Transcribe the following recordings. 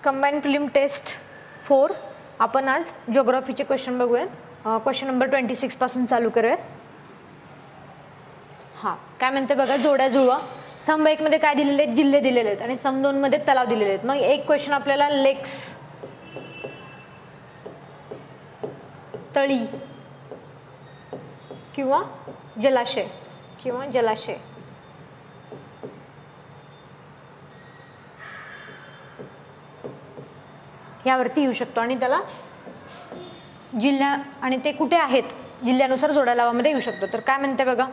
Combine prelim taste 4 आपण आज जिओग्राफीचे question बघूयात. क्वेश्चन नंबर 26 पासून चालू करूयात. हां, काय म्हणते बघा, जोड्या जुळवा. स्तंभ 1 मध्ये काय दिलेले आहेत, जिल्हे दिलेले आहेत आणि स्तंभ 2 मध्ये तलाव दिलेले आहेत. मग एक क्वेश्चन आपल्याला लेक्स, तळी किंवा जलाशय यावरती येऊ शकतो आणि त्याला जिल्हा आणि ते कुठे आहेत जिल्ह्यानुसार जोड्या लावामध्ये येऊ शकतो. तर काय म्हणते बघा,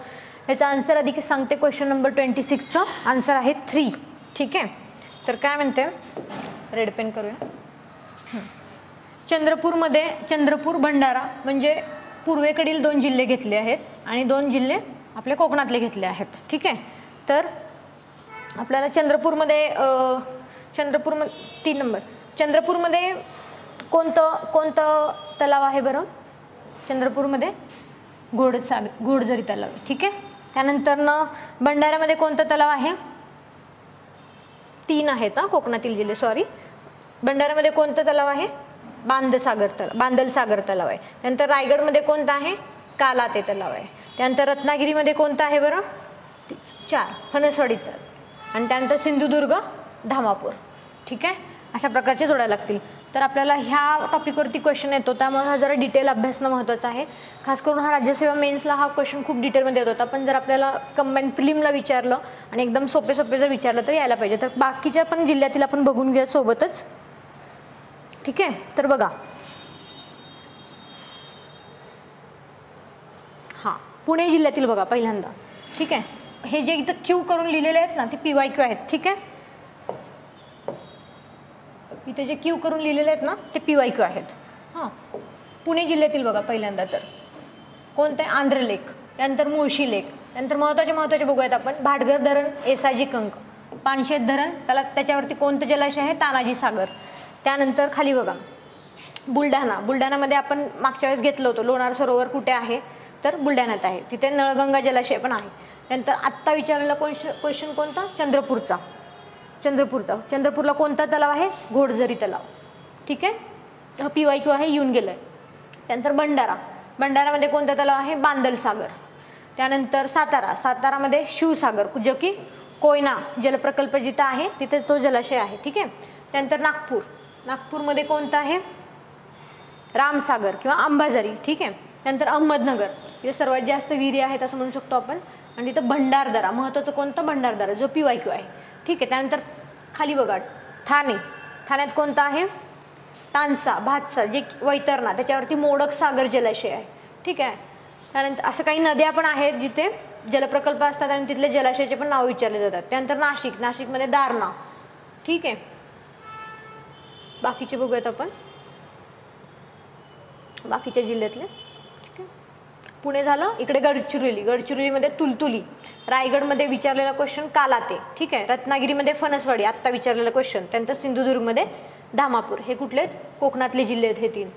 याचा आन्सर आधी सांगते. क्वेश्चन नंबर 26चं आन्सर आहे 3. ठीक आहे, तर काय म्हणते, रेड पेन करूया. चंद्रपूर भंडारा म्हणजे पूर्वेकडील 2 जिल्हे घेतले आहेत आणि 2 जिल्हे आपल्या कोकणातले घेतले आहेत. ठीक आहे, तर आपल्याला चंद्रपूरमध्ये 3 नंबर चंद्रपूरमध्ये कोणतं तलाव आहे बरं? चंद्रपूरमध्ये घोडझरी तलाव. ठीक आहे, त्यानंतर भंडाऱ्यामध्ये कोणतं तलाव आहे? 3 आहेत कोकणातील जिल्हे. सॉरी, भंडाऱ्यामध्ये कोणतं तलाव आहे? बांदलसागर तलाव आहे. त्यानंतर रायगडमध्ये कोणतं आहे? कालाते तलाव आहे. त्यानंतर रत्नागिरीमध्ये कोणतं आहे बरं? 4 फणसवाडी तलाव. आणि त्यानंतर सिंधुदुर्ग, धामापूर. ठीक आहे, अशा प्रकारचे जोड्या लागतील. तर आपल्याला ह्या टॉपिकवरती क्वेश्चन येतो, त्यामुळे हा जरा डिटेल अभ्यासणं महत्त्वाचं आहे. खास करून हा राज्यसेवा मेन्सला हा क्वेश्चन खूप डिटेलमध्ये येत होता, पण जर आपल्याला कंबाईन प्रिलिमला विचारलं आणि एकदम सोपे जर विचारलं तर यायला पाहिजे. तर बाकीच्या पण जिल्ह्यातील आपण बघून घ्या सोबतच. ठीक आहे, तर बघा, हां, पुणे जिल्ह्यातील बघा पहिल्यांदा. ठीक आहे, हे जे इथं क्यू करून लिहिलेले आहेत ना ते PYQ आहेत. ठीक आहे, इथे जे क्यू करून लिहिलेले आहेत ना ते PYQ आहेत. हां, पुणे जिल्ह्यातील बघा पहिल्यांदा तर कोणते? आंध्र लेक, त्यानंतर मुळशी लेक, त्यानंतर महत्त्वाचे बघूयात आपण. भाटघर धरण, एसाजी कंक, पानशेत धरण, त्याच्यावरती कोणतं जलाशय आहे? तानाजी सागर. त्यानंतर खाली बघा बुलढाणामध्ये आपण मागच्या वेळेस घेतलं होतं लोणार सरोवर कुठे आहे? तर बुलढाण्यात आहे. तिथे नळगंगा जलाशय पण आहे. त्यानंतर आत्ता विचारलेला क्वेश्चन कोणता? चंद्रपूरला कोणता तलाव आहे? घोडझरी तलाव. ठीक आहे, PYQ आहे, येऊन गेलं आहे. त्यानंतर भंडारामध्ये कोणता तलाव आहे? बांदलसागर. त्यानंतर सातारामध्ये शिवसागर, जो की कोयना जलप्रकल्प जिथं आहे तिथे तो जलाशय आहे. ठीक आहे, त्यानंतर नागपूरमध्ये कोणतं आहे? रामसागर किंवा अंबाझरी. ठीक आहे, त्यानंतर अहमदनगर, इथे सर्वात जास्त विहिरी आहेत असं म्हणू शकतो आपण. आणि तिथं भंडारदरा, महत्त्वाचं कोणतं? भंडारदरा, जो PYQ आहे. ठीक आहे, त्यानंतर खाली बघा ठाण्यात कोणतं आहे? भातसा जे वैतरणा, त्याच्यावरती मोडक सागर जलाशय आहे. ठीक आहे, त्यानंतर असं काही नद्या पण आहेत जिथे जलप्रकल्प असतात आणि तिथले जलाशयाचे पण नाव विचारले जातात. त्यानंतर नाशिकमध्ये दारणा. ठीक आहे, बाकीचे बघूयात आपण बाकीच्या जिल्ह्यातले. ठीक आहे, पुणे झालं. इकडे गडचिरोलीमध्ये तुलतुली. रायगडमध्ये विचारलेला क्वेश्चन कालाते. ठीक आहे, रत्नागिरीमध्ये फणसवाडी, आत्ता विचारलेला क्वेश्चन. त्यानंतर सिंधुदुर्गमध्ये धामापूर. हे कुठले? कोकणातले जिल्हे आहेत हे 3.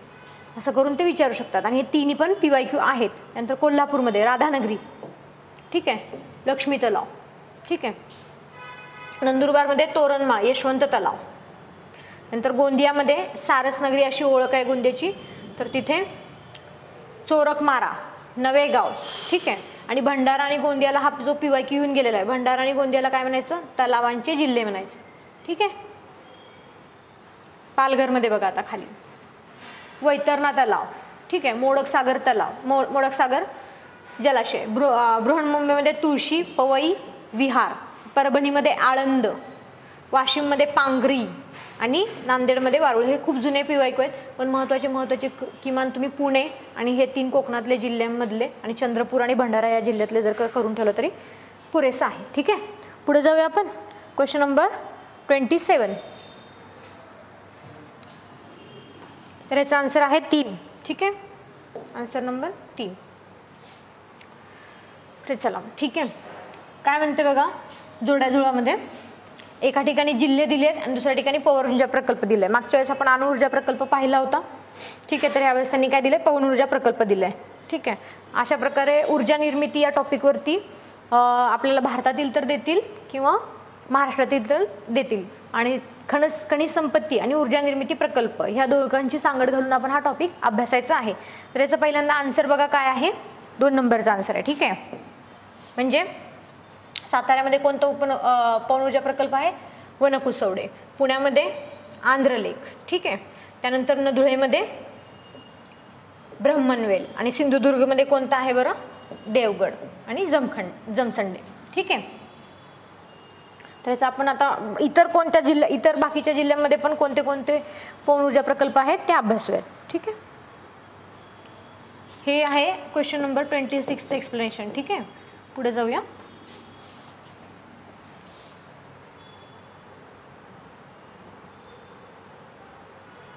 असं करून ते विचारू शकतात आणि हे 3 पण PYQ आहेत. त्यानंतर कोल्हापूरमध्ये राधानगरी. ठीक आहे, लक्ष्मी तलाव. ठीक आहे, नंदुरबारमध्ये तोरणमाळ, यशवंत तलाव. नंतर गोंदियामध्ये सारसनगरी अशी ओळख आहे गोंदियाची, तर तिथे चोरकमारा, नवेगाव. ठीक आहे, आणि भंडारा आणि गोंदियाला हा जो PYQ येऊन गेलेला आहे, भंडारा आणि गोंदियाला काय म्हणायचं? तलावांचे जिल्हे म्हणायचे. ठीक आहे, पालघरमध्ये बघा आता खाली वैतरणा तलाव. ठीक आहे, मोडक सागर जलाशय. बृहन्मुंबईमध्ये तुळशी, पवई, विहार. परभणीमध्ये आळंद, वाशिममध्ये पांगरी आणि नांदेडमध्ये वारुळ. हे खूप जुने PYQ आहेत, पण महत्त्वाचे किमान तुम्ही पुणे आणि हे 3 कोकणातले जिल्ह्यांमधले आणि चंद्रपूर आणि भंडारा या जिल्ह्यातले जर करून ठेवलं तरी पुरेसं आहे. ठीक आहे, पुढे जाऊया आपण. Question number 27. तर याचा आन्सर आहे 3. ठीक आहे, आन्सर नंबर 3. तर चला, ठीक आहे, काय म्हणते बघा, जोड्याजुळामध्ये एका ठिकाणी जिल्हे दिले आहेत आणि दुसऱ्या ठिकाणी पवन ऊर्जा प्रकल्प दिले. मागच्या वेळेस आपण अणु ऊर्जा प्रकल्प पाहिला होता. ठीक आहे, तर यावेळेस त्यांनी काय दिले? पवन ऊर्जा प्रकल्प दिले. ठीक आहे, अशा प्रकारे ऊर्जा निर्मिती या टॉपिकवरती आपल्याला भारतातील तर देतील किंवा महाराष्ट्रातील तर देतील आणि खनिज संपत्ती आणि ऊर्जा निर्मिती प्रकल्प ह्या दोघांची सांगड घालून आपण हा टॉपिक अभ्यासायचा आहे. तर याचा पहिल्यांदा आन्सर बघा काय आहे, 2 नंबरचा आन्सर आहे. ठीक आहे, म्हणजे साताऱ्यामध्ये कोणता पवन ऊर्जा प्रकल्प आहे, वनकुसवडे. पुण्यामध्ये आंध्रलेख. ठीक आहे, त्यानंतर धुळेमध्ये ब्रह्मणवेल आणि सिंधुदुर्गमध्ये कोणता आहे बरं, देवगड आणि जमसंडे. ठीक आहे, तर याचा आपण आता इतर बाकीच्या जिल्ह्यांमध्ये पण कोणते कोणते पवन ऊर्जा प्रकल्प आहेत ते अभ्यासूयात. ठीक आहे, हे आहे क्वेश्चन नंबर 26 एक्सप्लेनेशन. ठीक आहे, पुढे जाऊया.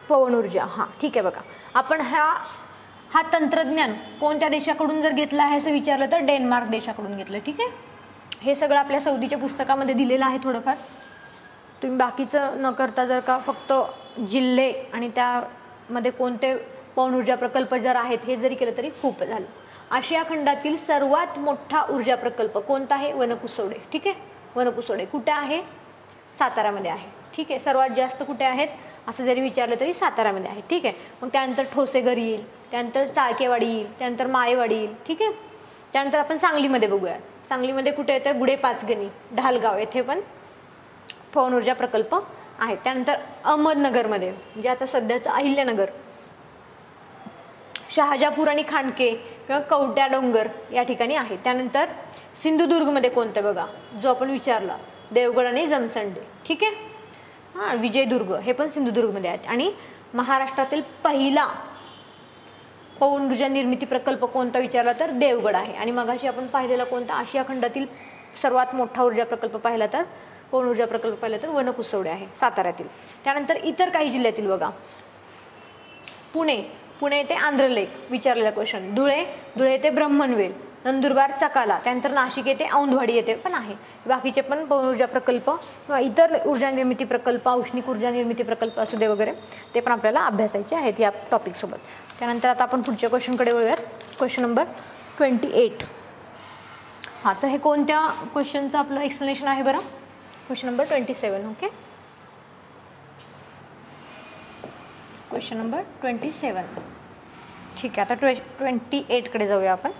पवन ऊर्जा. हां ठीक आहे, बघा आपण हा तंत्रज्ञान कोणत्या देशाकडून जर घेतला आहे असं विचारलं तर डेन्मार्क देशाकडून घेतलं. ठीक आहे, हे सगळं आपल्या सौदीच्या पुस्तकामध्ये दिलेलं आहे थोडंफार. तुम्ही बाकीचं न करता जर का फक्त जिल्हे आणि त्यामध्ये कोणते पवन ऊर्जा प्रकल्प जर आहेत हे जरी केलं तरी खूप झालं. आशिया खंडातील सर्वात मोठा ऊर्जा प्रकल्प कोणता आहे, वनकुसवडे. ठीक आहे, वनकुसवडे कुठे आहे, सातारामध्ये आहे. ठीक आहे, सर्वात जास्त कुठे आहेत असं जरी विचारलं तरी सातारामध्ये आहे. ठीक आहे, मग त्यानंतर ठोसेघर येईल, त्यानंतर चाळकेवाडी येईल, त्यानंतर माळेवाडी येईल. ठीक आहे, त्यानंतर आपण सांगलीमध्ये बघूया. सांगलीमध्ये कुठे येतं, गुढे पाचगणी, ढालगाव येथे पण पवन ऊर्जा प्रकल्प आहेत. त्यानंतर अहमदनगरमध्ये म्हणजे आता सध्याचं अहिल्यानगर, शहाजापूर आणि खांडके किंवा कवट्या डोंगर या ठिकाणी आहे. त्यानंतर सिंधुदुर्गमध्ये कोणतं बघा, जो आपण विचारला, देवगड आणि जमसंडे. ठीक आहे, हां विजयदुर्ग हे पण सिंधुदुर्गमध्ये आहेत. आणि महाराष्ट्रातील पहिला पवन ऊर्जा निर्मिती प्रकल्प कोणता विचारला तर देवगड आहे. आणि मगाशी आपण पाहिलेला कोणता, आशिया खंडातील सर्वात मोठा ऊर्जा प्रकल्प पाहिला तर पवन ऊर्जा प्रकल्प पाहिला तर वनकुसवडे आहे साताऱ्यातील. त्यानंतर इतर काही जिल्ह्यातील बघा, पुणे येथे आंध्रलेख विचारलेला क्वेश्चन, धुळे येथे ब्रह्मणवेल, नंदुरबार चकाला, त्यानंतर नाशिक येथे औंधवाडी येथे पण आहे. बाकीचे पण पवन ऊर्जा प्रकल्प किंवा इतर ऊर्जा निर्मिती प्रकल्प, औष्णिक ऊर्जा निर्मिती प्रकल्प असू दे वगैरे ते पण आपल्याला अभ्यासायचे आहेत या टॉपिकसोबत. त्यानंतर आता आपण पुढच्या क्वेश्चनकडे वळूयात. Question number 28. हां, तर हे कोणत्या क्वेश्चनचं आपलं एक्सप्लेनेशन आहे बरं, question number 27. Okay, question number 27. ठीक आहे, आता 28 कडे जाऊया आपण.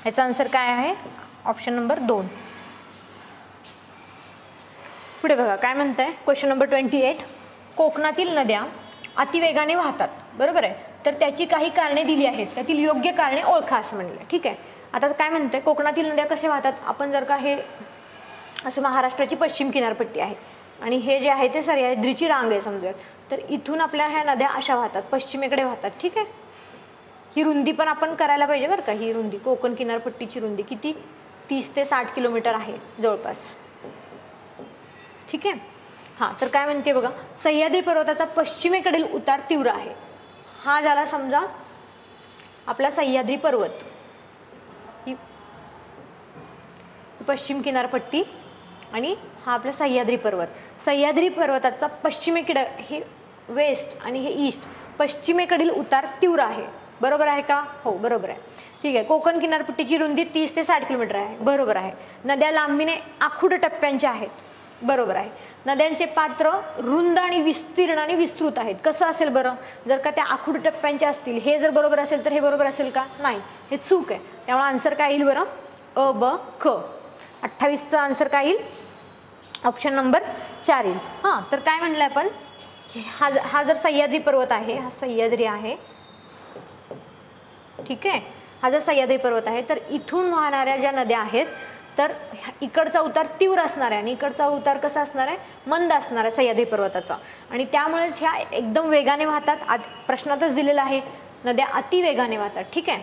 याचा आन्सर काय आहे, ऑप्शन नंबर 2. पुढे बघा काय म्हणताय, क्वेश्चन नंबर 28. कोकणातील नद्या अतिवेगाने वाहतात, बरोबर आहे, तर त्याची काही कारणे दिली आहेत, त्यातील योग्य कारणे ओळखा असं म्हणलं. ठीक आहे, आता काय म्हणतंय, कोकणातील नद्या कशा वाहतात, आपण जर का हे असं महाराष्ट्राची पश्चिम किनारपट्टी आहे आणि हे जे आहे ते सह्याद्रीची रांग आहे समजूयात, तर इथून आपल्या ह्या नद्या अशा वाहतात, पश्चिमेकडे वाहतात. ठीक आहे, ही रुंदी पण आपण करायला पाहिजे बरं का. ही रुंदी, कोकण किनारपट्टीची रुंदी किती, 30 ते 60 किलोमीटर आहे जवळपास. ठीक आहे, हां, तर काय म्हणते बघा, सह्याद्री पर्वताचा पश्चिमेकडील उतार तीव्र आहे. हा झाला समजा आपला सह्याद्री पर्वत, ही पश्चिम किनारपट्टी आणि हा आपला सह्याद्री पर्वत. सह्याद्री पर्वताचा पश्चिमेकडे हे वेस्ट आणि हे ईस्ट, पश्चिमेकडील उतार तीव्र आहे. बरोबर आहे का, हो बरोबर आहे. ठीक आहे, कोकण किनारपट्टीची रुंदी 30 ते 60 किलोमीटर आहे. बरोबर आहे. नद्या लांबीने आखूड टप्प्यांच्या आहेत. बरोबर आहे. नद्यांचे पात्र रुंद आणि विस्तीर्ण आणि विस्तृत आहेत. कसं असेल बरं, जर का त्या आखूड टप्प्यांच्या असतील, हे जर बरोबर असेल तर हे बरोबर असेल का, नाही, हे चूक आहे. त्यामुळे आन्सर काय येईल बरं, अ ब ख. 28चा आन्सर काय येईल, ऑप्शन नंबर 4 येईल. हां, तर काय म्हणलं आपण, हा जर सह्याद्री पर्वत आहे, हा सह्याद्री आहे. ठीक आहे, हा जर सह्याद्री पर्वत आहे तर इथून वाहणाऱ्या ज्या नद्या आहेत तर इकडचा उतार तीव्र असणार आहे आणि इकडचा उतार कसा असणार आहे, मंद असणार आहे सह्याद्री पर्वताचा. आणि त्यामुळेच ह्या एकदम वेगाने वाहतात. प्रश्नातच दिलेला आहे, नद्या अतिवेगाने वाहतात. ठीक आहे,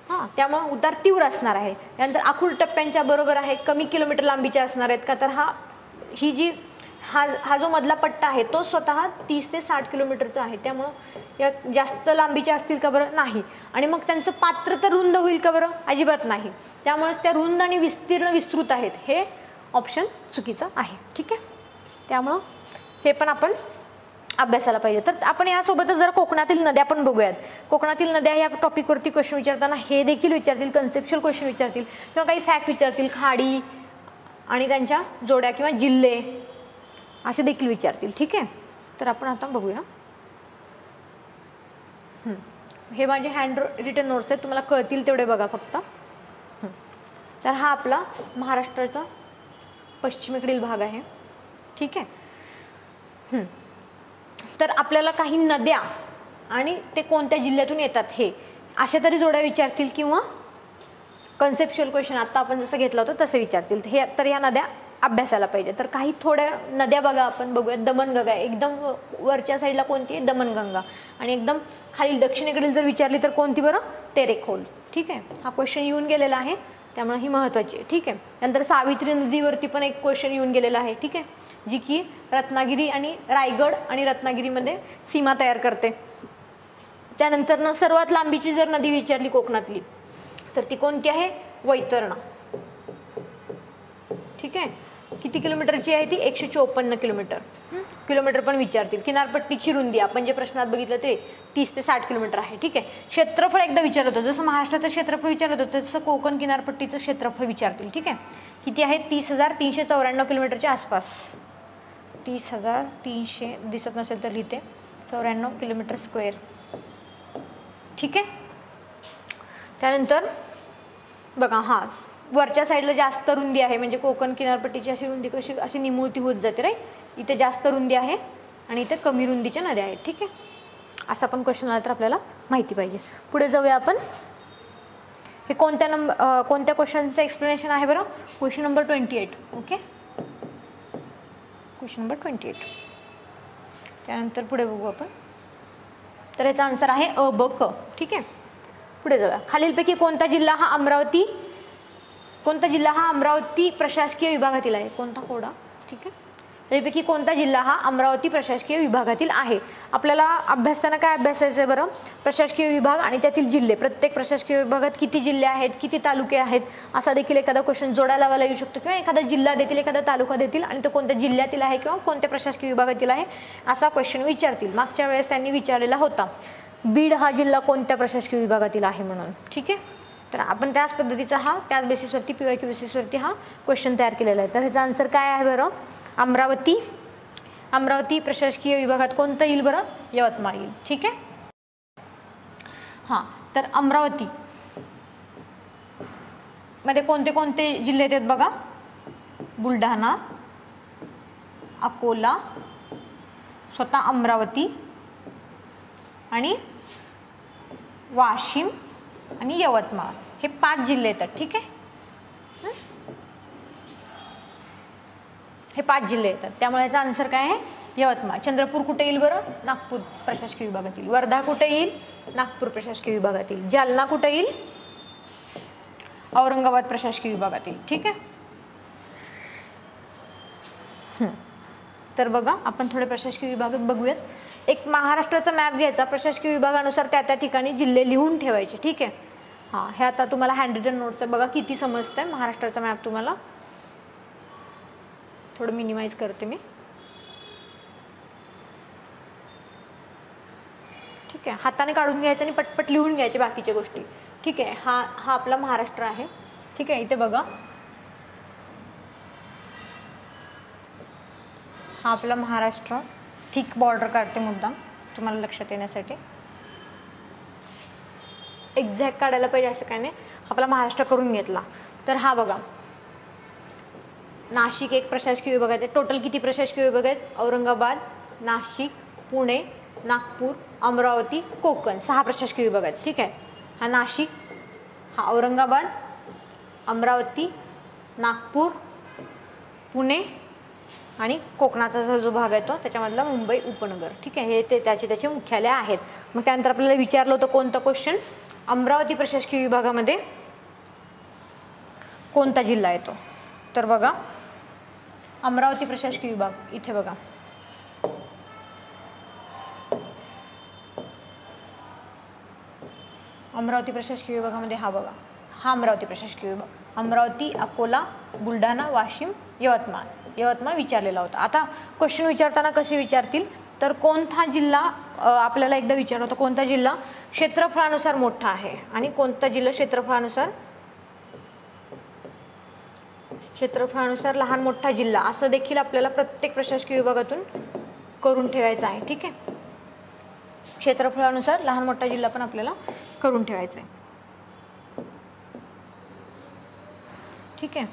हां, त्यामुळे उतार तीव्र असणार आहे. त्यानंतर आखूड टप्प्यांच्या बरोबर आहे, कमी किलोमीटर लांबीच्या असणार आहेत का, तर हा जो मधला पट्टा आहे तो स्वतः 30 ते 60 किलोमीटरचा आहे. त्यामुळं या जास्त लांबीच्या असतील का बरं, नाही. आणि मग त्यांचं पात्र तर रुंद होईल का बरं, अजिबात नाही. त्यामुळेच त्या रुंद आणि विस्तीर्ण विस्तृत आहेत, हे ऑप्शन चुकीचं आहे. ठीक आहे, त्यामुळं हे पण आपण अभ्यासाला पाहिजे. तर आपण यासोबतच जरा कोकणातील नद्या पण बघूयात. कोकणातील नद्या या टॉपिकवरती क्वेश्चन विचारताना हे देखील विचारतील, कन्सेप्च्युअल क्वेश्चन विचारतील किंवा काही फॅक्ट विचारतील, खाडी आणि त्यांच्या जोड्या किंवा जिल्हे असे देखील विचारतील, ठीक आहे. तर आपण आता बघूया. हे माझे हँड रिटन नोट्स आहेत, तुम्हाला कळतील तेवढे बघा फक्त. तर हा आपला महाराष्ट्राचा पश्चिमेकडील भाग आहे, ठीक आहे. तर आपल्याला काही नद्या आणि ते कोणत्या जिल्ह्यातून येतात हे अशा तरी जोड्या विचारतील किंवा कन्सेप्च्युअल क्वेश्चन आता आपण जसं घेतलं होतं तसं विचारतील. हे तर या नद्या अभ्यासाला पाहिजे. तर काही थोड्या नद्या बघा आपण बघूया. दमणगंगा आहे, एकदम वरच्या साईडला कोणती आहे? दमणगंगा. आणि एकदम खाली दक्षिणेकडील जर विचारली तर कोणती बरं? तेरेखोल, ठीक आहे. हा क्वेश्चन येऊन गेलेला आहे त्यामुळे ही महत्त्वाची आहे, ठीक आहे. नंतर सावित्री नदीवरती पण एक क्वेश्चन येऊन गेलेला आहे, ठीक आहे, जी की रत्नागिरी आणि रायगड आणि रत्नागिरीमध्ये सीमा तयार करते. त्यानंतर सर्वात लांबीची जर नदी विचारली कोकणातली तर ती कोणती आहे? वैतरणा, ठीक आहे. किती किलोमीटरची आहे ती? 154 किलोमीटर. किलोमीटर पण विचारतील. किनारपट्टीची रुंदी आपण जे प्रश्नात बघितलं ते 30 ते 60 किलोमीटर आहे, ठीक आहे. क्षेत्रफळ एकदा विचारत होतं, जसं महाराष्ट्राचं क्षेत्रफळ विचारत होतं तसं कोकण किनारपट्टीचं क्षेत्रफळ विचारतील, ठीक आहे. किती आहे? 30,394 किलोमीटरच्या आसपास. 30,300 दिसत नसेल तर लिहिते, 94 किलोमीटर स्क्वेअर, ठीक आहे. त्यानंतर बघा, हा वरच्या साईडला जास्त रुंदी आहे, म्हणजे कोकण किनारपट्टीची अशी रुंदी कशी अशी निमुळती होत जाते, राईट. इथे जास्त रुंदी आहे आणि इथे कमी रुंदीच्या नद्या आहेत, ठीक आहे. असा पण क्वेश्चन आला तर आपल्याला माहिती पाहिजे. पुढे जाऊया आपण. हे कोणत्या क्वेश्चनचं एक्सप्लेनेशन आहे बरं? Question number 28, okay. Question number 28. त्यानंतर पुढे बघू आपण. तर याचा आन्सर आहे अ, ब, क, ठीक आहे. पुढे जाऊया. खालीलपैकी कोणता जिल्हा हा अमरावती प्रशासकीय विभागातील आहे? कोणता कोडा, ठीक आहे. यापैकी कोणता जिल्हा हा अमरावती प्रशासकीय विभागातील आहे? आपल्याला अभ्यासताना काय अभ्यासायचं आहे बरं? प्रशासकीय विभाग आणि त्यातील जिल्हे. प्रत्येक प्रशासकीय विभागात किती जिल्हे आहेत, किती तालुके आहेत, असा देखील एखादा क्वेश्चन जोड्या लावायला येऊ शकतो किंवा एखादा जिल्हा देतील, एखादा तालुका देतील आणि तो कोणत्या जिल्ह्यातील आहे किंवा कोणत्या प्रशासकीय विभागातील आहे असा क्वेश्चन विचारतील. मागच्या वेळेस त्यांनी विचारलेला होता बीड हा जिल्हा कोणत्या प्रशासकीय विभागातील आहे म्हणून, ठीक आहे. तर आपण त्याच पद्धतीचा त्याच बेसिसवरती PYQ बेसिसवरती हा क्वेश्चन तयार केलेला आहे. तर ह्याचा आन्सर काय आहे बरं? अमरावती प्रशासकीय विभागात कोणतं येईल बरं? यवतमाळ येईल, ठीक आहे. हां, तर अमरावती मध्ये कोणते कोणते जिल्हे आहेत बघा? बुलढाणा, अकोला, स्वतः अमरावती आणि वाशिम आणि यवतमाळ, हे 5 जिल्हे येतात, ठीक आहे. हे 5 जिल्हे येतात, त्यामुळे याचा आन्सर काय आहे? यवतमाळ. चंद्रपूर कुठे येईल बरं? नागपूर प्रशासकीय विभागातील. वर्धा कुठे येईल? नागपूर प्रशासकीय विभागातील. जालना कुठे येईल? औरंगाबाद प्रशासकीय विभागातील, ठीक आहे. तर बघा, आपण थोडे प्रशासकीय विभागात बघूयात. एक महाराष्ट्राचा मॅप घ्यायचा, प्रशासकीय विभागानुसार त्या ठिकाणी जिल्हे लिहून ठेवायचे, ठीक आहे. हां, हे आता तुम्हाला हँड रिटन नोट्स आहे बघा, किती समजतंय महाराष्ट्राचा मॅप तुम्हाला. थोडं मिनिमाइज करते मी, ठीक आहे. हाताने काढून घ्यायचं आणि पटपट लिहून घ्यायचे बाकीच्या गोष्टी, ठीक आहे. हा आपला महाराष्ट्र आहे, ठीक आहे. इथे बघा, हा आपला महाराष्ट्र. थिक बॉर्डर काढते मुद्दाम तुम्हाला लक्षात येण्यासाठी. एक्झॅक्ट काढायला पाहिजे असं काय नाही, आपला महाराष्ट्र करून घेतला. तर हा बघा, नाशिक एक प्रशासकीय विभाग आहे. टोटल किती प्रशासकीय विभाग आहेत? औरंगाबाद, नाशिक, पुणे, नागपूर, अमरावती, कोकण, 6 प्रशासकीय विभाग आहेत, ठीक आहे. हा नाशिक, हा औरंगाबाद, अमरावती, नागपूर, पुणे आणि कोकणाचा जो भाग आहे तो त्याच्यामधला मुंबई उपनगर, ठीक आहे. हे त्याचे मुख्यालय आहेत. मग त्यानंतर आपल्याला विचारलं होतं कोणतं क्वेश्चन? अमरावती प्रशासकीय विभागामध्ये कोणता जिल्हा येतो? तर बघा, अमरावती प्रशासकीय विभाग इथे बघा, अमरावती प्रशासकीय विभागामध्ये हा बघा, हा अमरावती प्रशासकीय विभाग. अमरावती, अकोला, बुलढाणा, वाशिम, यवतमाळ विचारलेला होता. आता क्वेश्चन विचारताना कसे विचारतील? तर कोणता जिल्हा आपल्याला एकदा विचारलं होतं, कोणता जिल्हा क्षेत्रफळानुसार मोठा आहे आणि कोणता जिल्हा क्षेत्रफळानुसार क्षेत्रफळानुसार लहान मोठा जिल्हा असं देखील आपल्याला प्रत्येक प्रशासकीय विभागातून करून ठेवायचं आहे. ठीक आहे, क्षेत्रफळानुसार लहान मोठा जिल्हा पण आपल्याला करून ठेवायचा आहे. ठीक आहे,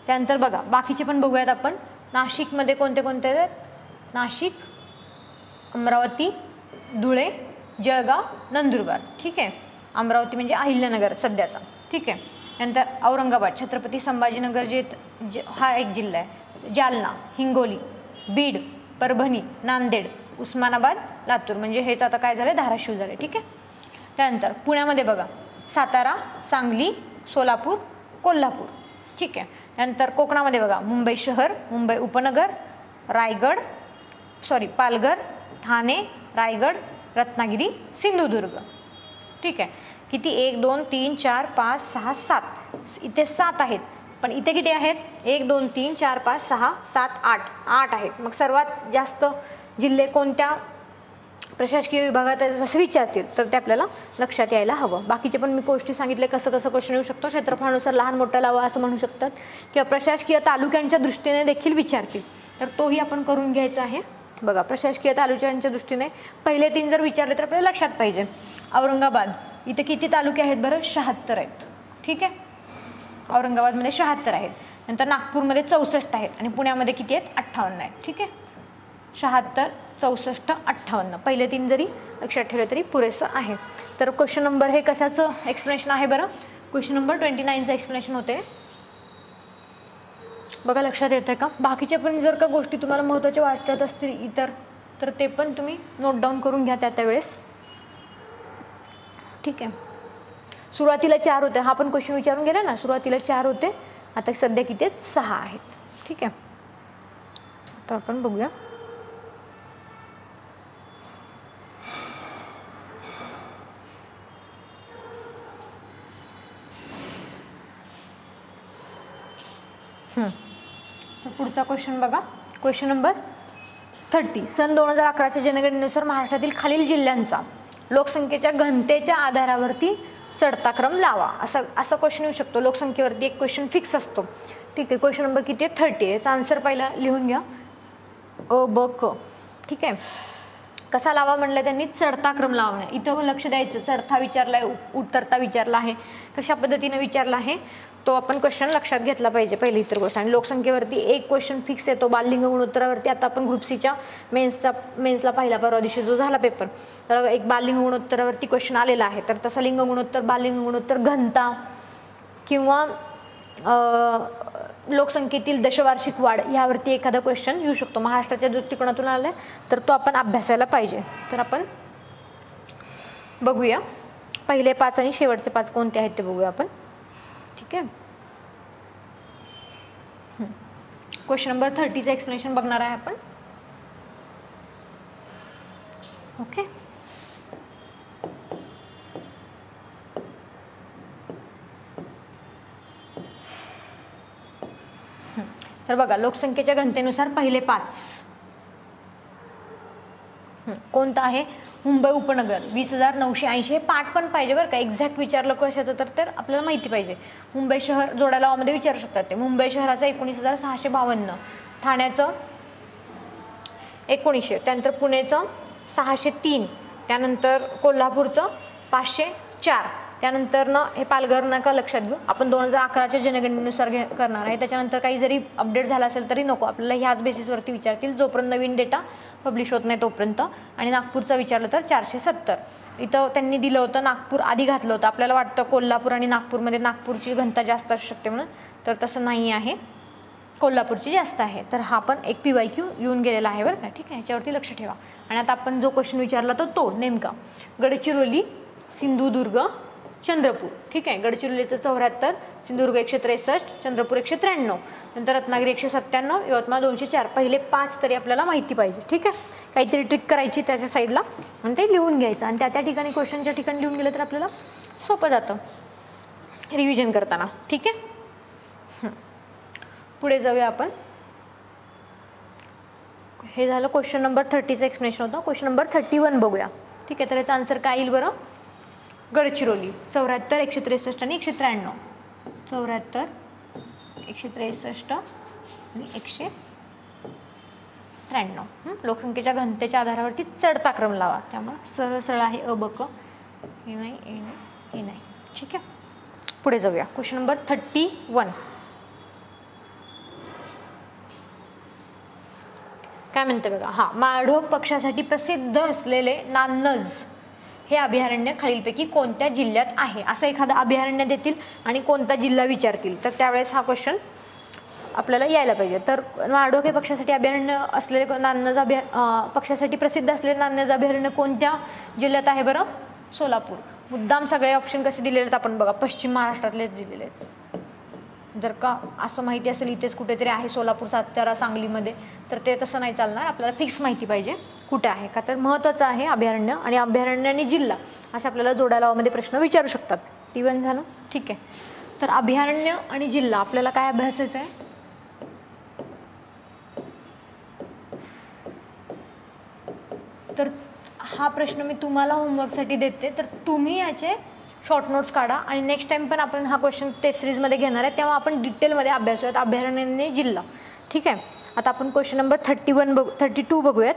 त्यानंतर बघा बाकीचे पण बघूयात आपण. नाशिकमध्ये कोणते कोणते आहेत? नाशिक, अमरावती, धुळे, जळगाव, नंदुरबार. ठीक आहे, अमरावती म्हणजे अहिल्यानगर सध्याचा. ठीक आहे, नंतर औरंगाबाद, छत्रपती संभाजीनगर हा एक जिल्हा आहे. जालना, हिंगोली, बीड, परभणी, नांदेड, उस्मानाबाद, लातूर म्हणजे हेच आता काय झालं, धाराशिव झाले. ठीक आहे, त्यानंतर पुण्यामध्ये बघा सातारा, सांगली, सोलापूर, कोल्हापूर. ठीक आहे, त्यानंतर कोकणामध्ये बघा मुंबई शहर, मुंबई उपनगर, पालघर, ठाणे, रायगड, रत्नागिरी, सिंधुदुर्ग. ठीक आहे, किती 1 2 3 4 5 6 7 इथे 7 आहेत, पण इथे किती आहेत? 1 2 3 4 5 6 7 8 आहेत. मग सर्वात जास्त जिल्हे कोणत्या प्रशासकीय विभागात असं विचारतील तर ते आपल्याला लक्षात यायला हवं. बाकीचे पण मी गोष्टी सांगितले कसं कसं क्वेश्चन येऊ शकतो. क्षेत्रफळानुसार लहान मोठा लावा असं म्हणू शकतात, किंवा प्रशासकीय तालुक्यांच्या दृष्टीने देखील विचारतील, तर तोही आपण करून घ्यायचा आहे. बघा प्रशासकीय तालुक्यांच्या दृष्टीने पहिले 3 जर विचारले तर आपल्याला लक्षात पाहिजे. औरंगाबाद इथे किती तालुके आहेत बरं? 76 आहेत. ठीक आहे, औरंगाबादमध्ये 76 आहेत. नंतर नागपूरमध्ये 64 आहेत आणि पुण्यामध्ये किती आहेत? 58 आहेत. ठीक आहे, 76, 64, 58 पहिले 3 जरी लक्षात ठेवले तरी पुरेसं आहे. तर क्वेश्चन नंबर हे कशाचं एक्सप्लेनेशन आहे बरं? क्वेश्चन नंबर 29चं एक्सप्लेनेशन होते. बघा लक्षात येतं का? बाकीच्या पण जर का गोष्टी तुम्हाला महत्त्वाच्या वाटत असतील इतर, तर ते पण तुम्ही नोट डाऊन करून घ्या त्यावेळेस. ठीक आहे, सुरुवातीला 4 होते, हा पण क्वेश्चन विचारून गेला ना. सुरुवातीला 4 होते, आता सध्या किती आहेत? 6 आहेत. ठीक आहे, आता आपण बघूया. तर पुढचा क्वेश्चन बघा, क्वेश्चन नंबर 30. सन 2011च्या जनगणनेनुसार महाराष्ट्रातील खालील जिल्ह्यांचा लोकसंख्येच्या घनतेच्या आधारावरती चढता क्रम लावा. असा क्वेश्चन येऊ शकतो. लोकसंख्येवरती एक क्वेश्चन फिक्स असतो. ठीक आहे, क्वेश्चन नंबर किती आहे? 30. याचा आन्सर पहिला लिहून घ्या, अ ब क. ठीक आहे, कसा लावा म्हणलं त्यांनी? चढता क्रम लावा. इथं लक्ष द्यायचं, चढता विचारला आहे, उतरता विचारला आहे, कशा पद्धतीने विचारला आहे तो आपण क्वेश्चन लक्षात घेतला पाहिजे पहिली इतर गोष्ट. आणि लोकसंख्येवरती एक क्वेश्चन फिक्स येतो बाललिंग गुणोत्तरावरती. आता आपण ग्रुप सीच्या मेन्सला पाहिला परवा दिवशी जो झाला पेपर, तर एक बाललिंग गुणोत्तरावरती क्वेश्चन आलेला आहे. तर तसा लिंग गुणोत्तर, बाललिंग गुणोत्तर, घनता किंवा लोकसंख्येतील दशवार्षिक वाढ यावरती एखादा क्वेश्चन येऊ शकतो. महाराष्ट्राच्या दृष्टिकोनातून आला तर तो आपण अभ्यासायला पाहिजे. तर आपण बघूया पहिले 5 आणि शेवटचे 5 कोणते आहेत ते बघूया आपण. ठीक आहे, क्वेश्चन नंबर 30चं एक्सप्लेनेशन बघणार आहे आपण. ओके, तर बघा लोकसंख्येच्या घनतेनुसार पहिले 5 कोणतं आहे? मुंबई उपनगर 20,980. हे पाठ पण पाहिजे बरं का, एक्झॅक्ट विचारलं कशाचं तर आपल्याला माहिती पाहिजे. मुंबई शहर जोड्या लावामध्ये विचारू शकतात ते. मुंबई शहराचं 19,652, ठाण्याचं 1900, त्यानंतर पुणेचं 603, त्यानंतर कोल्हापूरचं 504, त्यानंतर हे पालघर नका लक्षात घेऊ, आपण 2011च्या जनगणनेनुसार करणार आहे. त्याच्यानंतर काही जरी अपडेट झाला असेल तरी नको, आपल्याला ह्याच बेसिसवरती विचारतील जोपर्यंत नवीन डेटा पब्लिश होत नाही तोपर्यंत. आणि नागपूरचं विचारलं तर 470. इथं त्यांनी दिलं होतं नागपूर आधी घातलं होतं. आपल्याला वाटतं कोल्हापूर आणि नागपूरमध्ये नागपूरची घनता जास्त असू शकते म्हणून, तर तसं नाही आहे, कोल्हापूरची जास्त आहे. तर हा पण एक PYQ येऊन गेलेला आहे बरं का. ठीक आहे, ह्याच्यावरती लक्ष ठेवा. आणि आता आपण जो क्वेश्चन विचारला तर तो नेमका गडचिरोली, सिंधुदुर्ग, चंद्रपूर. ठीक आहे, गडचिरोलीचं 74, सिंधुदुर्ग 163, चंद्रपूर 193, नंतर रत्नागिरी 197, यवतमाळ 204. पहिले 5 तरी आपल्याला माहिती पाहिजे. ठीक आहे, काहीतरी ट्रिक करायची त्याच्या साईडला आणि ते लिहून घ्यायचं आणि त्या ठिकाणी क्वेश्चनच्या ठिकाणी लिहून गेलं तर आपल्याला सोपं जातं रिव्हिजन करताना. ठीक आहे, पुढे जाऊया आपण. हे झालं क्वेश्चन नंबर 30चं एक्सप्लेनेशन होतं. क्वेश्चन नंबर 31 बघूया. ठीक आहे, तर याचा आन्सर काय येईल बरं? गडचिरोली 74, 163 आणि 193. 74, 163 आणि 193. लोकसंख्येच्या घनतेच्या आधारावरती चढता क्रम लावा, त्यामुळे सरळ सरळ आहे अ ब क, हे नाही हे नाही हे नाही. ठीक आहे, पुढे जाऊया. Question number 31. काय म्हणते बघा. हा, माळढोक पक्षासाठी प्रसिद्ध असलेले नान्नज हे अभयारण्य खालीलपैकी कोणत्या जिल्ह्यात आहे? असं एखादं अभयारण्य देतील आणि कोणता जिल्हा विचारतील, तर त्यावेळेस हा क्वेश्चन आपल्याला यायला पाहिजे. तर माळढोक हे पक्षासाठी अभयारण्य असलेले नान्नज पक्षासाठी प्रसिद्ध असलेले नान्नज अभयारण्य कोणत्या जिल्ह्यात आहे बरं? सोलापूर. मुद्दाम सगळे ऑप्शन कसे दिलेले आहेत आपण बघा, पश्चिम महाराष्ट्रातलेच दिलेले आहेत. जर का असं माहिती असेल इथेच कुठेतरी आहे सोलापूर, सातारा, सांगलीमध्ये, तर ते तसं नाही चालणार. आपल्याला फिक्स माहिती पाहिजे कुठे आहे का, तर महत्त्वाचं आहे अभयारण्य. आणि अभयारण्य आणि जिल्हा असे आपल्याला जोड्या लावामध्ये प्रश्न विचारू शकतात. T1 झालं. ठीक आहे, तर अभयारण्य आणि जिल्हा आपल्याला काय अभ्यासायचं आहे? तर हा प्रश्न मी तुम्हाला होमवर्कसाठी देते, तर तुम्ही याचे शॉर्ट नोट्स काढा आणि नेक्स्ट टाइम पण आपण हा क्वेश्चन टेस्ट सिरीजमध्ये घेणार आहे, तेव्हा आपण डिटेलमध्ये अभ्यासूयात अभयारण्य आणि जिल्हा. ठीक आहे, आता आपण क्वेश्चन नंबर 32 बघूयात.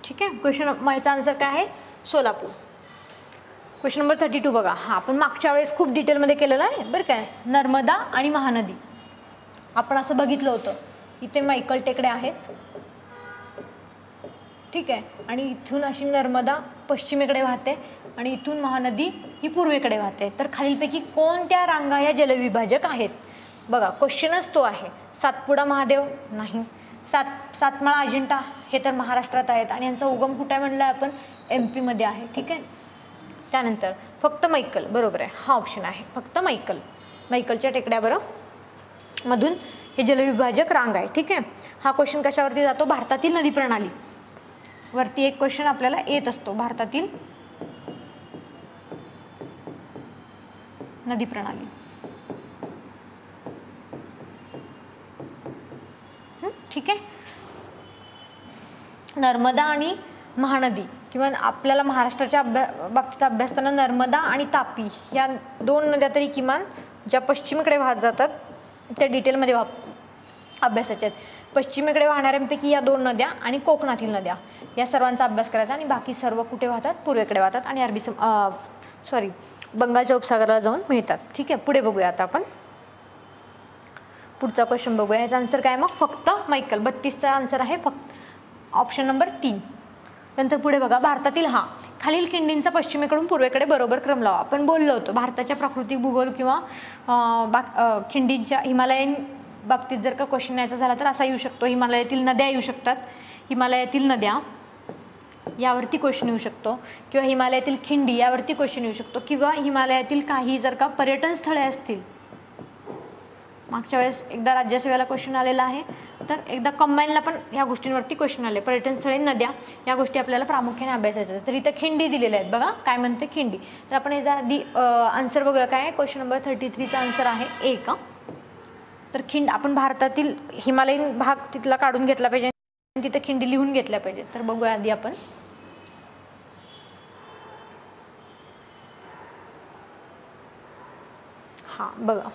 ठीक आहे, क्वेश्चन माझा आन्सर काय आहे? सोलापूर. क्वेश्चन नंबर 32 बघा. हा, आपण मागच्या वेळेस खूप डिटेलमध्ये केलेलं आहे बरं काय. नर्मदा आणि महानदी आपण असं बघितलं होतं. इथे मैकल टेकडे आहेत, ठीक आहे, आणि इथून अशी नर्मदा पश्चिमेकडे वाहते आणि इथून महानदी ही पूर्वेकडे वाहते. तर खालीलपैकी कोणत्या रांगा या जलविभाजक आहेत? बघा, क्वेश्चनच तो आहे. सातपुडा महादेव नाही, सातमाळा अजिंठा हे तर महाराष्ट्रात आहेत आणि यांचा उगम कुठे म्हणला आपण? MP मध्ये आहे. ठीक आहे, त्यानंतर फक्त मैकल, बरोबर आहे, हा ऑप्शन आहे फक्त मैकल. मैकलच्या टेकड्या बरं मधून हे जलविभाजक रांग आहे. ठीक आहे, हा क्वेश्चन कशावरती जातो? भारतातील नदी प्रणाली वरती एक क्वेश्चन आपल्याला येत असतो, भारतातील नदी प्रणाली. ठीक आहे, नर्मदा आणि महानदी किंवा आपल्याला महाराष्ट्राच्या बाबतीत अभ्यासताना नर्मदा आणि तापी या दोन नद्या तरी किमान ज्या पश्चिमेकडे वाहत जातात त्या डिटेलमध्ये अभ्यासाच्या आहेत. पश्चिमेकडे वाहणाऱ्यांपैकी या दोन नद्या आणि कोकणातील नद्या या सर्वांचा अभ्यास करायचा आणि बाकी सर्व कुठे वाहतात? पूर्वेकडे वाहतात आणि बंगालच्या उपसागराला जाऊन मिळतात. ठीक आहे, पुढे बघूया. आता आपण पुढचा क्वेश्चन बघूया. याचा आन्सर काय मग? फक्त मैकल. 32चा आन्सर आहे फक्त ऑप्शन नंबर 3. नंतर पुढे बघा, भारतातील खालील खिंडींचा पश्चिमेकडून पूर्वेकडे बरोबर क्रम लावा. आपण बोललो होतो भारताच्या प्राकृतिक भूगोल किंवा खिंडींच्या हिमालयन बाबतीत जर का क्वेश्चन यायचा झाला तर असा येऊ शकतो. हिमालयातील नद्या येऊ शकतात, हिमालयातील नद्या यावरती क्वेश्चन येऊ शकतो, किंवा हिमालयातील खिंडी यावरती क्वेश्चन येऊ शकतो, किंवा हिमालयातील काही जर का पर्यटन स्थळे असतील. मागच्या वेळेस एकदा राज्यसेवेला क्वेश्चन आलेला आहे, तर एकदा कंबाईनला पण या गोष्टींवरती क्वेश्चन आले. पर्यटन स्थळे, नद्या या गोष्टी आपल्याला प्रामुख्याने अभ्यासायच्या. तर इथं खिंडी दिलेल्या आहेत बघा, काय म्हणते खिंडी. तर आपण याचा आधी आन्सर बघूया. काय क्वेश्चन नंबर 33चा आन्सर आहे 1. तर आपण भारतातील हिमालयीन भाग तिथला काढून घेतला पाहिजे, तिथे खिंडी लिहून घेतल्या पाहिजे. तर बघूया आधी आपण. बघा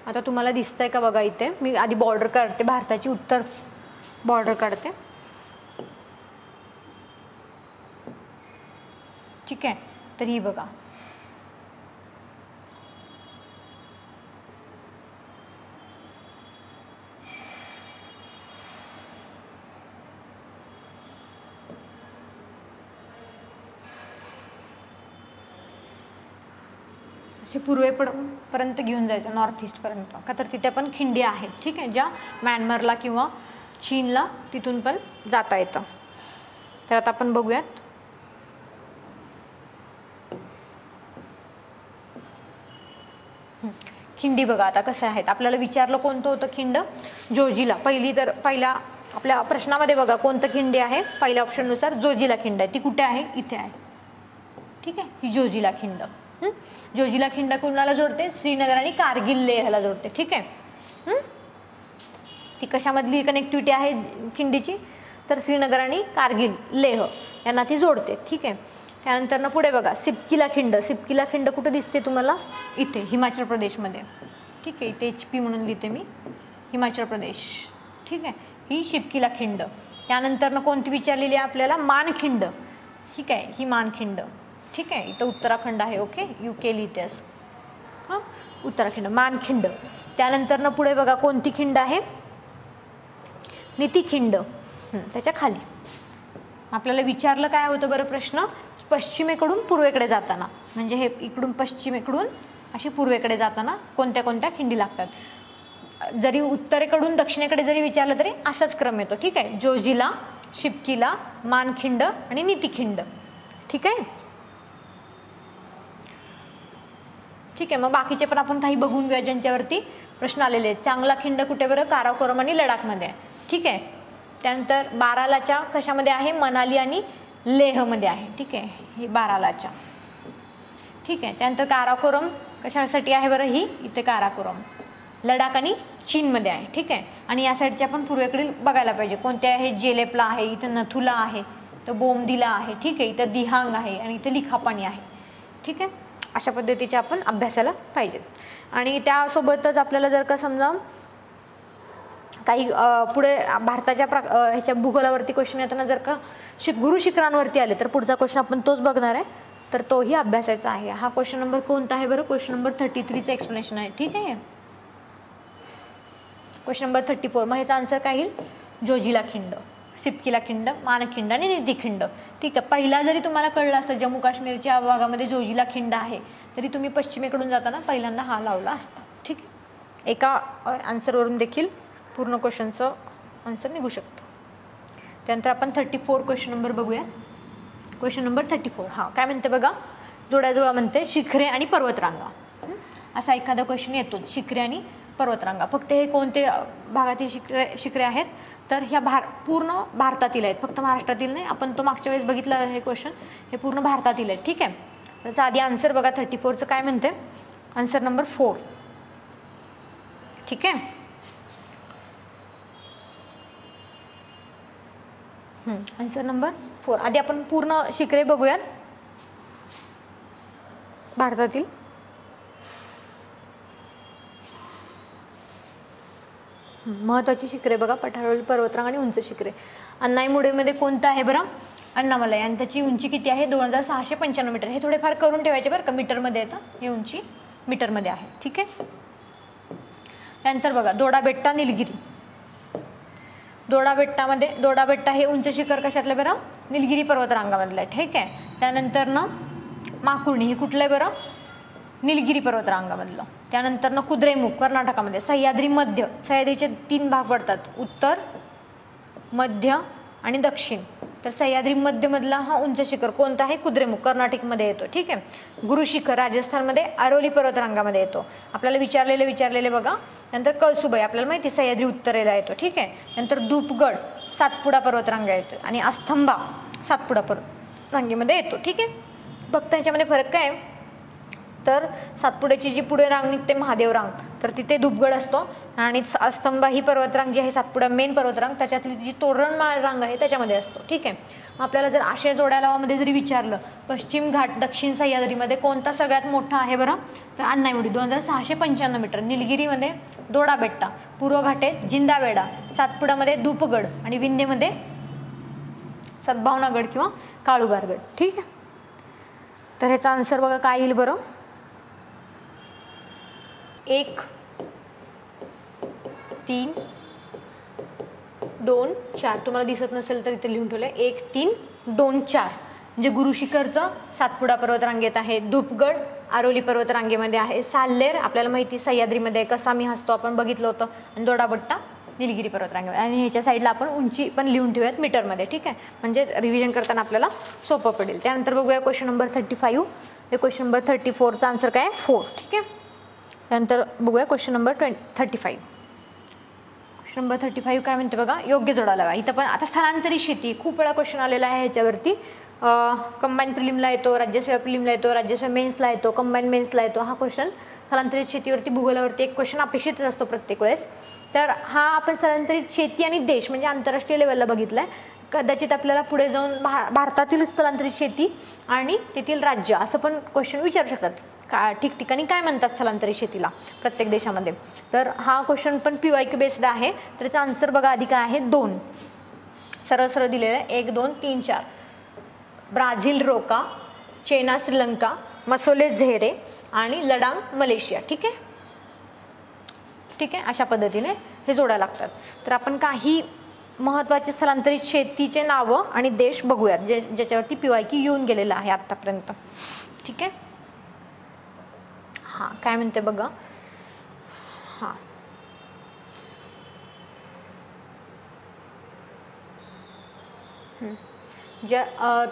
आता तुम्हाला दिसतंय का बघा, इथे मी आधी बॉर्डर काढते, भारताची उत्तर बॉर्डर काढते. ठीक आहे, तर ही बघा, असे पूर्वेपर्यंत घेऊन जायचं, नॉर्थ ईस्ट पर्यंत, का तर तिथे पण खिंडी आहेत. ठीक आहे, ज्या म्यानमारला किंवा चीनला तिथून पण जाता येतं. तर आता आपण बघूयात. खिंडी बघा आता कसं आहेत. आपल्याला विचारलं कोणतं होतं खिंड? जोजिला. पहिल्या आपल्या प्रश्नामध्ये बघा कोणतं खिंडी आहे. पहिल्या ऑप्शननुसार जोजिला खिंड आहे. ती कुठे आहे? इथे आहे. ठीक आहे, ही जोजिला खिंड. जोजिला खिंड कुणाला जोडते? श्रीनगर आणि कारगिल लेहला जोडते. ठीक आहे, ती कशामधली कनेक्टिव्हिटी आहे खिंडीची? तर श्रीनगर आणि कारगिल लेह यांना ती जोडते. ठीक आहे, त्यानंतर पुढे बघा सिपकीला खिंड. सिपकीला खिंड कुठे दिसते तुम्हाला? इथे हिमाचल प्रदेशमध्ये. ठीक आहे, इथे HP म्हणून लिहिते मी, हिमाचल प्रदेश. ठीक आहे, ही शिपकीला खिंड. त्यानंतर कोणती विचारलेली आहे आपल्याला? मानखिंड. ठीक आहे, ही मानखिंड. ठीक आहे, इथं उत्तराखंड आहे. Okay, UK लिहितेस. हां, उत्तराखंड, मानखिंड. त्यानंतर पुढे बघा कोणती खिंड आहे? नितीखिंड. त्याच्या खाली आपल्याला विचारलं काय होतं बरं प्रश्न? पश्चिमेकडून पूर्वेकडे जाताना, म्हणजे हे इकडून पश्चिमेकडून अशी पूर्वेकडे जाताना कोणत्या कोणत्या खिंडी लागतात. जरी उत्तरेकडून दक्षिणेकडे जरी विचारलं तरी असाच क्रम येतो. ठीक आहे, जोजिला, शिपकीला, मानखिंड आणि नितीखिंड. ठीक आहे. ठीक आहे, मग बाकीचे पण आपण काही बघून घेऊया ज्यांच्यावरती प्रश्न आलेले आहेत. चांगला खिंड कुठे बरं? काराकोरम आणि लडाखमध्ये आहे. ठीक आहे. त्यानंतर बारालाच्या कशामध्ये आहे? मनाली आणि लेहमध्ये आहे. ठीक आहे, ही बारालाच्या. ठीक आहे. त्यानंतर काराकोरम कशासाठी आहे बरं? ही इथे काराकोरम लडाख आणि चीनमध्ये आहे. ठीक आहे, आणि या साईडचे आपण पूर्वेकडील बघायला पाहिजे. कोणते आहे? जेलेपला आहे, इथं नथुला आहे, इथं बोमदिला आहे. ठीक आहे, इथं दिहांग आहे आणि इथं लिखापानी आहे. ठीक आहे, अशा पद्धतीचे आपण अभ्यासाला पाहिजेत. आणि त्यासोबतच आपल्याला जर का समजा काही पुढे भारताच्या ह्याच्या भूगोलावरती क्वेश्चन येताना जर का गुरु शिखरांवरती आले तर पुढचा क्वेश्चन आपण तोच बघणार आहे, तर तोही अभ्यासाचा आहे. हा क्वेश्चन नंबर कोणता आहे बरं? क्वेश्चन नंबर 33चं एक्सप्लेनेशन आहे. ठीक आहे, क्वेश्चन नंबर 34. मग ह्याचा आन्सर काय येईल? जोजिला खिंड, सिपकीला खिंड, मानखिंड आणि नितीखिंड. ठीक आहे, पहिला जरी तुम्हाला कळलं असतं जम्मू काश्मीरच्या भागामध्ये जोजिला खिंड आहे, तरी तुम्ही पश्चिमेकडून जाताना पहिल्यांदा हा लावला असता. ठीक आहे, एका आन्सरवरून देखील पूर्ण क्वेश्चनचं आन्सर निघू शकतो. त्यानंतर आपण 34 क्वेश्चन नंबर बघूया. क्वेश्चन नंबर 34 हा काय म्हणते बघा? जोड्याजोळा म्हणते शिखरे आणि पर्वतरांगा. असा एखादा क्वेश्चन येतो, शिखरे आणि पर्वतरांगा. फक्त हे कोणते भागातील शिखरे आहेत? तर ह्या पूर्ण भारतातील आहेत, फक्त महाराष्ट्रातील नाही. आपण तो मागच्या वेळेस बघितलं हे क्वेश्चन, हे पूर्ण भारतातील आहेत. ठीक आहे, त्याचा आधी आन्सर बघा 34चं काय म्हणते? Answer number 4. ठीक आहे, आन्सर नंबर 4. आधी आपण पूर्ण शिखरे बघूयात भारतातील. महत्वाची शिखरे बघा, पठारावरील पर्वतरांग आणि उंच शिखरे. अन्नाईमुडेमध्ये कोणतं आहे बरं? अण्णामलाई, आणि त्याची उंची किती आहे? 2695 मीटर. हे थोडेफार करून ठेवायचे बरं का, मीटरमध्ये येतं हे, उंची मीटरमध्ये आहे. ठीक आहे. त्यानंतर बघा दोडाबेट्टा, निलगिरी. दोडाबेट्टा हे उंच शिखर कशातलं बरं? निलगिरी पर्वतरांगामधलं आहे. ठीक आहे. त्यानंतर माकुर्णी हे कुठलं आहे बरं? निलगिरी पर्वतरांगामधलं. त्यानंतर कुद्रेमुख कर्नाटकामध्ये. सह्याद्री मध्य, सह्याद्रीचे 3 भाग पडतात, उत्तर, मध्य आणि दक्षिण. तर सह्याद्री मध्यमधला हा उंच शिखर कोणता आहे? कुद्रेमुख, कर्नाटकमध्ये येतो. ठीक आहे. गुरुशिखर राजस्थानमध्ये अरोली पर्वतरांगामध्ये येतो. आपल्याला विचारलेले बघा. नंतर कळसुबाई आपल्याला माहिती सह्याद्री उत्तरेला येतो. ठीक आहे. नंतर धूपगड सातपुडा पर्वतरांगा येतो आणि अस्तंबा सातपुडा पर्वतरांगेमध्ये येतो. ठीक आहे. फक्त ह्याच्यामध्ये फरक काय आहे? तर सातपुड्याची जी पुढे रांग निघते महादेव रांग, तर तिथे धूपगड असतो, आणि अस्तंबा ही पर्वतरांग जी आहे सातपुडा मेन पर्वतरांग, त्याच्यातली जी तोरणमाळ रांग आहे त्याच्यामध्ये असतो. ठीक आहे. आपल्याला जर आशय जोड्या लावामध्ये जरी विचारलं पश्चिम घाट दक्षिण सह्याद्रीमध्ये कोणता सगळ्यात मोठा आहे बरं? तर अन्नाईमुडी 2695 मीटर. निलगिरीमध्ये दोडाबेट्टा, पूर्व घाटेत जिंदावेडा, सातपुडामध्ये धूपगड आणि विंध्यमध्ये सद्भावनागड किंवा काळुबारगड. ठीक आहे. तर ह्याचा आन्सर बघा काय येईल बरं? 1 3 2 4. तुम्हाला दिसत नसेल तर इथे लिहून ठेवलंय 1 3 2 4. म्हणजे गुरुशिखरचं सातपुडा पर्वतरांगेत आहे, धूपगड आरोली पर्वतरांगेमध्ये आहे, साल्लेर आपल्याला माहिती सह्याद्रीमध्ये, कसामी हसतो आपण बघितलं होतं, आणि दोडाबट्टा निलगिरी पर्वतरांगेमध्ये. आणि ह्याच्या साईडला आपण उंची पण लिहून ठेवूयात मीटरमध्ये. ठीक आहे, म्हणजे रिव्हिजन करताना आपल्याला सोपं पडेल. त्यानंतर बघूया क्वेश्चन नंबर 35. हे क्वेश्चन नंबर 34चा आन्सर काय? 4. ठीक आहे. त्यानंतर बघूया क्वेश्चन नंबर 35. क्वेश्चन नंबर 35 काय म्हणते बघा? योग्य जोडा लावा. इथं पण आता स्थलांतरित शेती खूप वेळा क्वेश्चन आलेला आहे ह्याच्यावरती. कंबाईन प्रिलिमला येतो, राज्यसेवा प्रिलिमला येतो, राज्यसेवा मेन्सला येतो, कंबाईन मेन्सला येतो. हा क्वेश्चन स्थलांतरित शेतीवरती भूगोलावरती एक क्वेश्चन अपेक्षितच असतो प्रत्येक वेळेस. तर हा आपण स्थलांतरित शेती आणि देश म्हणजे आंतरराष्ट्रीय लेवलला बघितलाय. कदाचित आपल्याला पुढे जाऊन भारतातील स्थलांतरित शेती आणि तेथील राज्य असं पण क्वेश्चन विचारू शकतात, का ठिकठिकाणी काय म्हणतात स्थलांतरित शेतीला प्रत्येक देशामध्ये. तर हा क्वेश्चन पण PYQ बेस्ड आहे. तर याचा आन्सर बघा आधी काय आहे, 2 सरळ सरळ दिलेलं आहे, 1 2 3 4. ब्राझील रोका, चेना श्रीलंका, मसोले झेरे आणि लडांग मलेशिया. ठीक आहे, ठीक आहे, अशा पद्धतीने हे जोडायला लागतात. तर आपण काही महत्त्वाचे स्थलांतरित शेतीचे नावं आणि देश बघूयात ज्याच्यावरती PYQ येऊन गेलेला आहे आतापर्यंत. ठीक आहे, हां काय म्हणते बघा. हां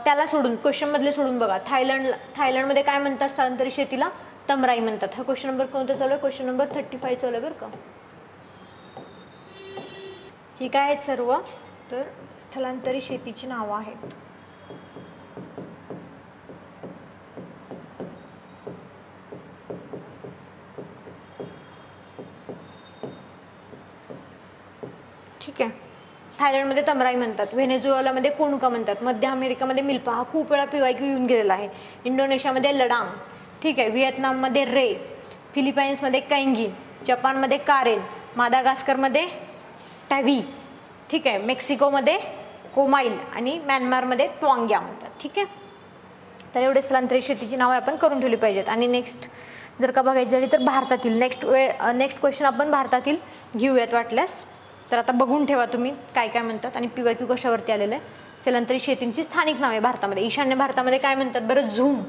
त्याला सोडून क्वेश्चन मधले सोडून बघा. थायलंडमध्ये काय म्हणतात स्थलांतरित शेतीला, तमराई म्हणतात. हा क्वेश्चन नंबर कोणता चालू आहे, क्वेश्चन नंबर 35 चालू आहे बरं का. ही काय आहेत सर्व, तर स्थलांतरित शेतीची नावं आहेत. ठीक आहे, थायलंडमध्ये तमराई म्हणतात, व्हेनेझुएलामध्ये कोणुका म्हणतात, मध्य अमेरिकामध्ये मिल्पा, हा खूप वेळा PYQ येऊन गेलेला आहे. इंडोनेशियामध्ये लडांग. ठीक आहे, व्हिएतनाममध्ये रे, फिलिपाईन्समध्ये कैंगिन, जपानमध्ये कारेन, मादागास्करमध्ये टॅव्ही. ठीक आहे, मेक्सिकोमध्ये कोमाईल आणि म्यानमारमध्ये त्वांग्या म्हणतात. ठीक आहे, तर एवढे स्थलांतरित शेतीची नावे आपण करून ठेवली पाहिजेत. आणि नेक्स्ट जर का बघायची झाली तर भारतातील नेक्स्ट क्वेश्चन आपण भारतातील घेऊयात वाटल्यास. तर आता बघून ठेवा तुम्ही काय काय म्हणतात आणि PYQ कशावरती आलेलं आहे. स्थलांतरित शेतींची स्थानिक नावे भारतामध्ये, ईशान्य भारतामध्ये काय म्हणतात बरं, झूम.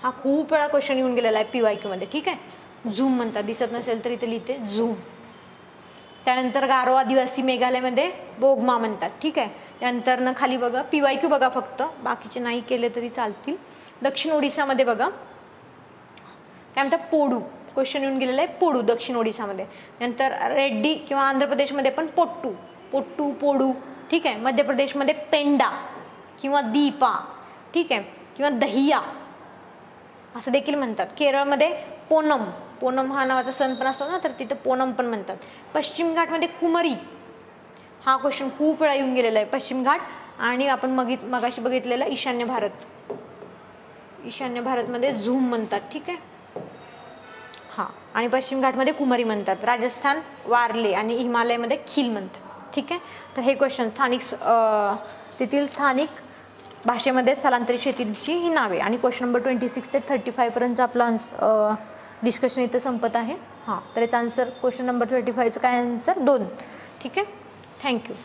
हा खूप वेळा क्वेश्चन येऊन गेलेला आहे PYQ मध्ये. ठीक आहे, झूम म्हणतात, दिसत नसेल तर इथे लिहिते झूम. त्यानंतर गारो आदिवासी मेघालयमध्ये बोगमा म्हणतात. ठीक आहे, त्यानंतर खाली बघा PYQ बघा फक्त, बाकीचे नाही केले तरी चालतील. दक्षिण ओडिसामध्ये बघा काय म्हणतात, पोडू. क्वेश्चन येऊन गेलेला आहे पोडू दक्षिण ओडिसामध्ये. नंतर रेड्डी किंवा आंध्र प्रदेशमध्ये पण पोट्टू, पोट्टू पोडू. ठीक आहे, मध्य प्रदेशमध्ये पेंडा किंवा दीपा. ठीक आहे, किंवा दहिया असं देखील म्हणतात. केरळमध्ये पोनम, पोनम हा नावाचा सण पण असतो ना, तर तिथं पोनम पण म्हणतात. पश्चिम घाटमध्ये कुमरी. हा क्वेश्चन खूप वेळा येऊन गेलेला आहे, पश्चिम घाट. आणि आपण मगाशी बघितलेला ईशान्य भारत, ईशान्य भारतमध्ये झूम म्हणतात. ठीक आहे, हां, आणि पश्चिम घाटमध्ये कुमरी म्हणतात. राजस्थान वारले आणि हिमालयमध्ये खील म्हणतात. ठीक आहे, तर हे क्वेश्चन तेथील स्थानिक भाषेमध्ये स्थलांतरित शेतीची ही नावे. आणि क्वेश्चन नंबर 26 ते 35 पर्यंत आपलं डिस्कशन इथं संपत आहे. हां, तर याचा आन्सर क्वेश्चन नंबर 25चं काय आन्सर 2. ठीक आहे, थँक्यू.